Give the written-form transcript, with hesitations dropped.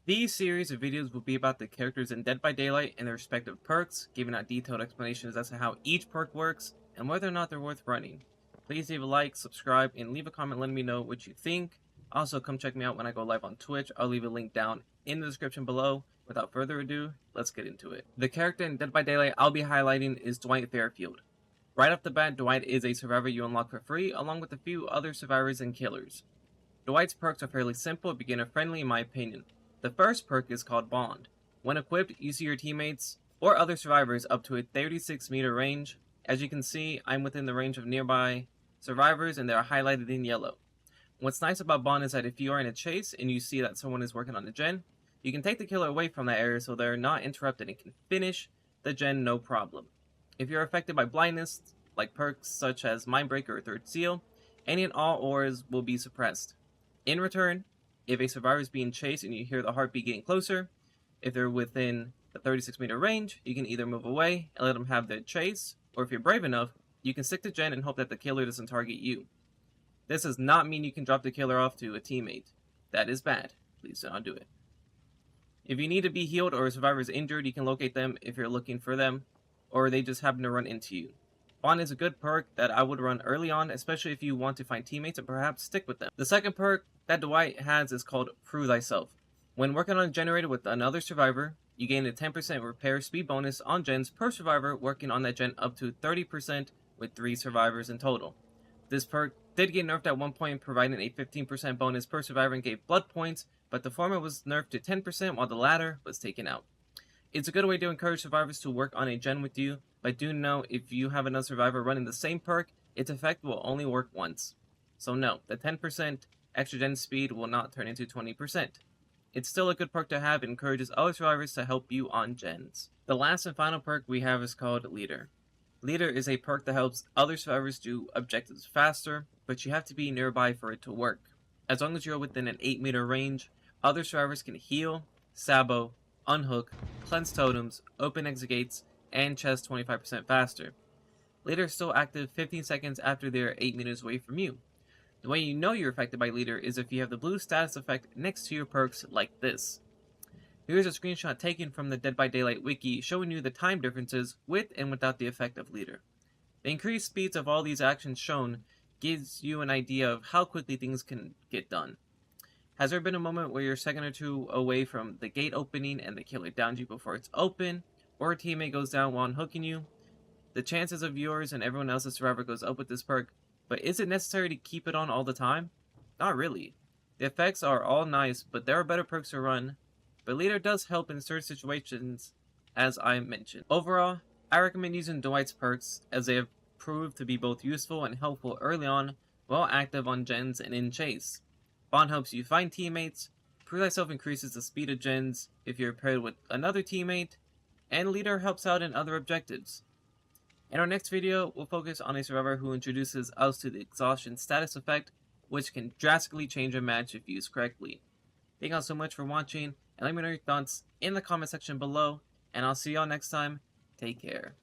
These series of videos will be about the characters in Dead by Daylight and their respective perks, giving out detailed explanations as to how each perk works and whether or not they're worth running. Please leave a like, subscribe, and leave a comment letting me know what you think. Also, come check me out when I go live on Twitch. I'll leave a link down in the description below. Without further ado, let's get into it. The character in Dead by Daylight I'll be highlighting is Dwight Fairfield. Right off the bat, Dwight is a survivor you unlock for free, along with a few other survivors and killers. Dwight's perks are fairly simple, beginner friendly in my opinion. The first perk is called Bond. When equipped, you see your teammates or other survivors up to a 36-meter range. As you can see, I'm within the range of nearby survivors and they are highlighted in yellow. What's nice about Bond is that if you are in a chase and you see that someone is working on a gen, you can take the killer away from that area so they're not interrupted and can finish the gen no problem. If you're affected by blindness, like perks such as Mindbreaker or Third Seal, any and all auras will be suppressed. In return, if a survivor is being chased and you hear the heartbeat getting closer, if they're within the 36-meter range, you can either move away and let them have their chase, or if you're brave enough, you can stick to gen and hope that the killer doesn't target you. This does not mean you can drop the killer off to a teammate. That is bad. Please do not do it. If you need to be healed or a survivor is injured, you can locate them if you're looking for them, or they just happen to run into you. Bond is a good perk that I would run early on, especially if you want to find teammates and perhaps stick with them. The second perk that Dwight has is called Prove Thyself. When working on a generator with another survivor, you gain a 10% repair speed bonus on gens per survivor working on that gen up to 30% with 3 survivors in total. This perk did get nerfed at one point, providing a 15% bonus per survivor and gave blood points, but the former was nerfed to 10% while the latter was taken out. It's a good way to encourage survivors to work on a gen with you, but do know if you have another survivor running the same perk, its effect will only work once. So no, the 10% extra gen speed will not turn into 20%. It's still a good perk to have and encourages other survivors to help you on gens. The last and final perk we have is called Leader. Leader is a perk that helps other survivors do objectives faster, but you have to be nearby for it to work. As long as you're within an 8-meter range, other survivors can heal, sabo, unhook, cleanse totems, open exit gates, and chest 25% faster. Leader is still active 15 seconds after they're 8 meters away from you. The way you know you're affected by Leader is if you have the blue status effect next to your perks like this. Here's a screenshot taken from the Dead by Daylight wiki showing you the time differences with and without the effect of Leader. The increased speeds of all these actions shown gives you an idea of how quickly things can get done. Has there been a moment where you're a second or two away from the gate opening and the killer downs you before it's open, or a teammate goes down while unhooking you? The chances of yours and everyone else's survivor goes up with this perk, but is it necessary to keep it on all the time? Not really. The effects are all nice, but there are better perks to run, but Leader does help in certain situations, as I mentioned. Overall, I recommend using Dwight's perks, as they have proved to be both useful and helpful early on, while active on gens and in chase. Bond helps you find teammates, Prove Thyself increases the speed of gens if you're paired with another teammate, and Leader helps out in other objectives. In our next video, we'll focus on a survivor who introduces us to the exhaustion status effect, which can drastically change a match if used correctly. Thank you all so much for watching, and let me know your thoughts in the comment section below, and I'll see y'all next time. Take care.